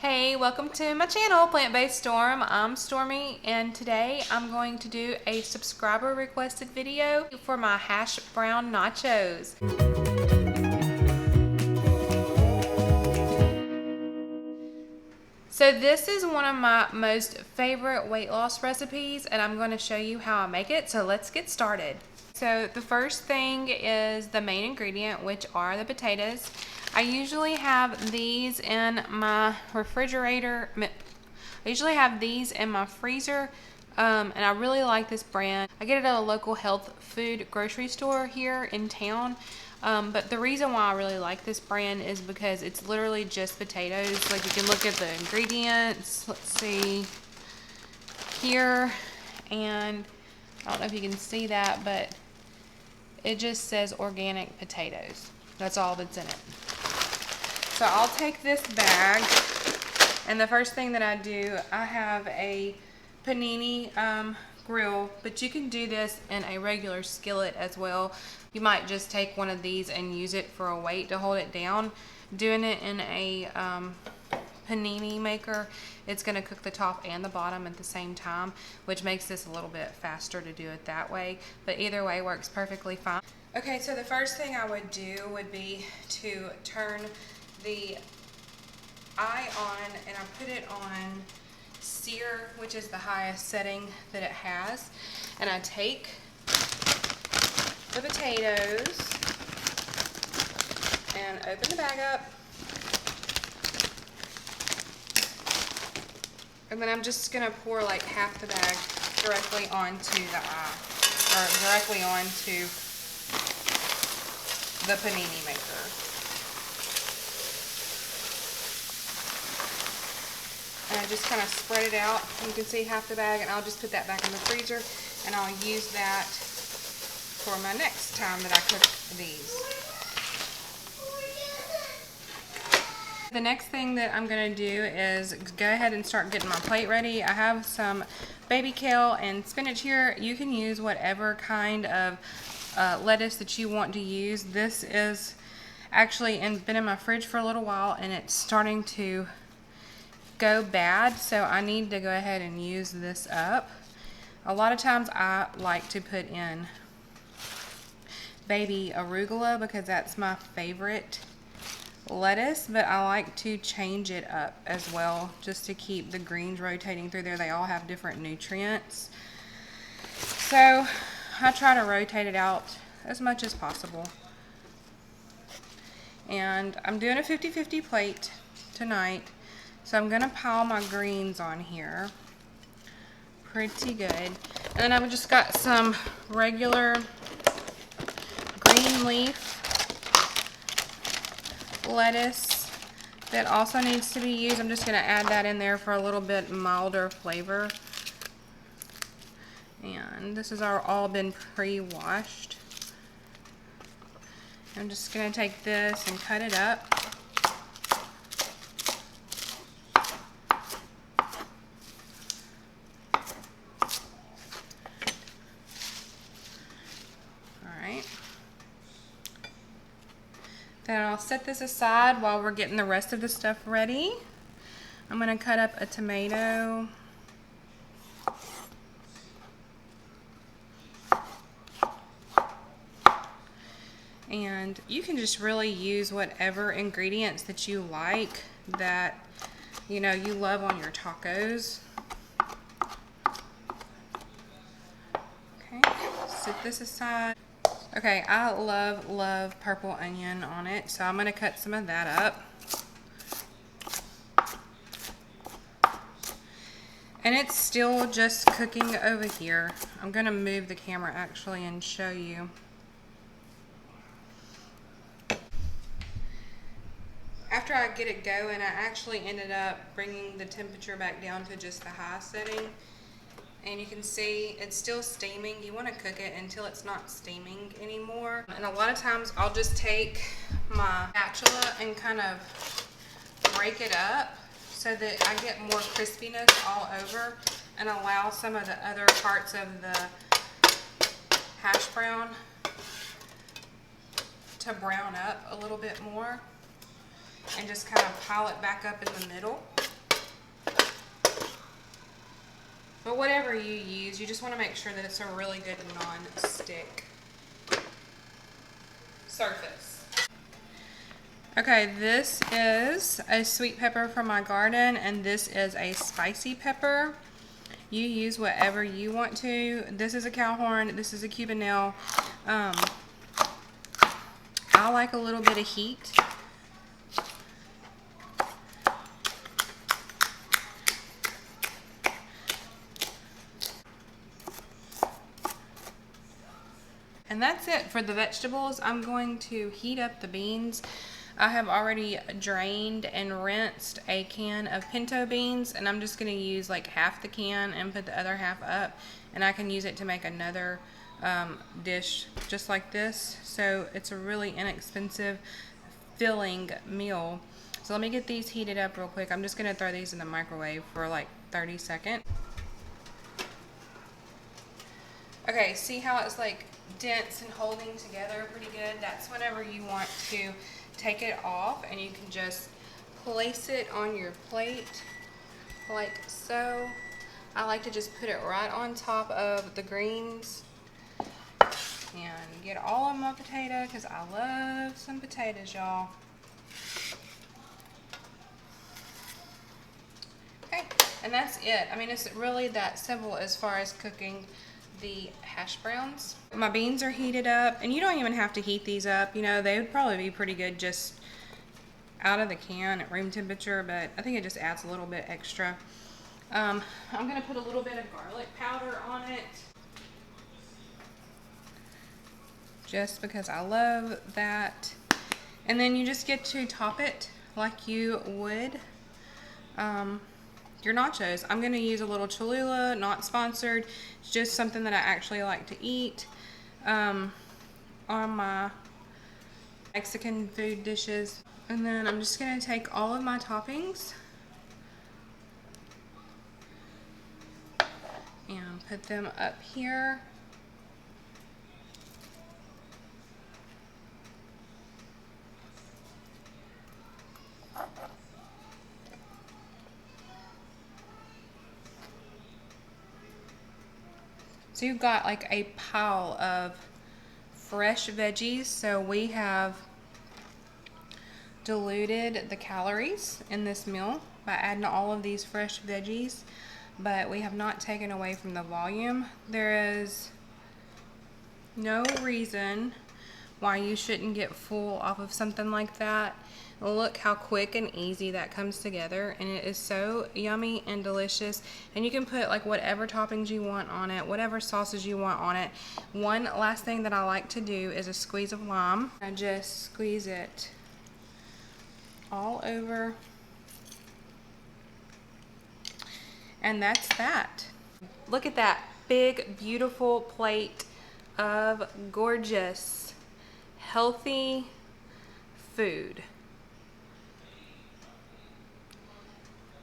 Hey, welcome to my channel, Plant-Based Storm. I'm Stormy, and today I'm going to do a subscriber requested video for my hash brown nachos. So this is one of my most favorite weight loss recipes, and I'm going to show you how I make it. So let's get started. So the first thing is the main ingredient, which are the potatoes. I usually have these in my refrigerator. I usually have these in my freezer, and I really like this brand. I get it at a local health food grocery store here in town. But the reason why I really like this brand is because it's literally just potatoes. Like, you can look at the ingredients. Let's see here, and I don't know if you can see that, but it just says organic potatoes. That's all that's in it. So I'll take this bag, and the first thing that I do, I have a panini grill, but you can do this in a regular skillet as well. You might just take one of these and use it for a weight to hold it down. Doing it in a panini maker, it's going to cook the top and the bottom at the same time, which makes this a little bit faster to do it that way, but either way works perfectly fine. Okay, so the first thing I would do would be to turn the eye on, and I put it on sear, which is the highest setting that it has, and I take the potatoes and open the bag up, and then I'm just gonna pour like half the bag directly onto the eye, or directly onto the panini maker. And I just kind of spread it out. You can see half the bag, and I'll just put that back in the freezer, and I'll use that for my next time that I cook these. The next thing that I'm going to do is go ahead and start getting my plate ready. I have some baby kale and spinach here. You can use whatever kind of lettuce that you want to use. This is actually been in my fridge for a little while, and it's starting to go bad, so I need to go ahead and use this up. A lot of times I like to put in baby arugula because that's my favorite lettuce, but I like to change it up as well just to keep the greens rotating through there. They all have different nutrients, so I try to rotate it out as much as possible. And I'm doing a 50-50 plate tonight, so I'm gonna pile my greens on here pretty good. And then I've just got some regular green leaf lettuce that also needs to be used. I'm just gonna add that in there for a little bit milder flavor. And this has all been pre-washed. I'm just gonna take this and cut it up. Then I'll set this aside while we're getting the rest of the stuff ready. I'm going to cut up a tomato. And you can just really use whatever ingredients that you like, that you love on your tacos. Okay, set this aside. Okay, I love purple onion on it, so I'm going to cut some of that up. And it's still just cooking over here. I'm going to move the camera actually and show you. After I get it going, I actually ended up bringing the temperature back down to just the high setting. And you can see it's still steaming. You want to cook it until it's not steaming anymore. And a lot of times I'll just take my spatula and kind of break it up so that I get more crispiness all over and allow some of the other parts of the hash brown to brown up a little bit more, and just kind of pile it back up in the middle. But whatever you use, you just want to make sure that it's a really good non-stick surface. Okay, this is a sweet pepper from my garden, and this is a spicy pepper. You use whatever you want to. This is a cow horn. This is a Cuban nail. I like a little bit of heat. And that's it for the vegetables. I'm going to heat up the beans. I have already drained and rinsed a can of pinto beans, and I'm just going to use like half the can and put the other half up, and I can use it to make another dish just like this. So it's a really inexpensive filling meal. So let me get these heated up real quick. I'm just going to throw these in the microwave for like 30 seconds. Okay, see how it's like dense and holding together pretty good? That's whenever you want to take it off, and you can just place it on your plate like so. I like to just put it right on top of the greens and get all of my potato, because I love some potatoes, y'all. Okay, and that's it. I mean, it's really that simple as far as cooking the hash browns. My beans are heated up, and you don't even have to heat these up. You know, they would probably be pretty good just out of the can at room temperature, but I think it just adds a little bit extra. I'm gonna put a little bit of garlic powder on it, just because I love that. And then you just get to top it like you would your nachos. I'm going to use a little Cholula, not sponsored. It's just something that I actually like to eat on my Mexican food dishes. And then I'm just going to take all of my toppings and put them up here. So you've got like a pile of fresh veggies. So we have diluted the calories in this meal by adding all of these fresh veggies, but we have not taken away from the volume. There is no reason why you shouldn't get full off of something like that. Look how quick and easy that comes together, and it is so yummy and delicious. And you can put like whatever toppings you want on it, whatever sauces you want on it. One last thing that I like to do is a squeeze of lime. I just squeeze it all over, and that's that. Look at that big, beautiful plate of gorgeous, healthy food.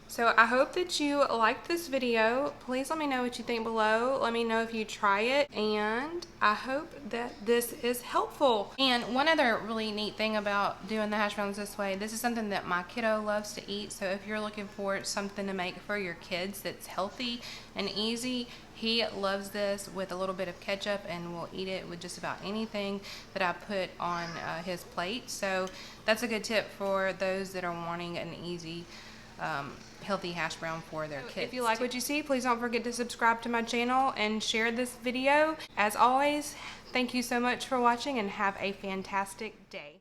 So I hope that you liked this video. Please let me know what you think below. Let me know if you try it, and I hope that this is helpful. And one other really neat thing about doing the hash browns this way, this is something that my kiddo loves to eat. So if you're looking for something to make for your kids that's healthy and easy, he loves this with a little bit of ketchup, and will eat it with just about anything that I put on his plate. So that's a good tip for those that are wanting an easy healthy hash brown for their kids. If you like what you see, please don't forget to subscribe to my channel and share this video. As always, thank you so much for watching, and have a fantastic day.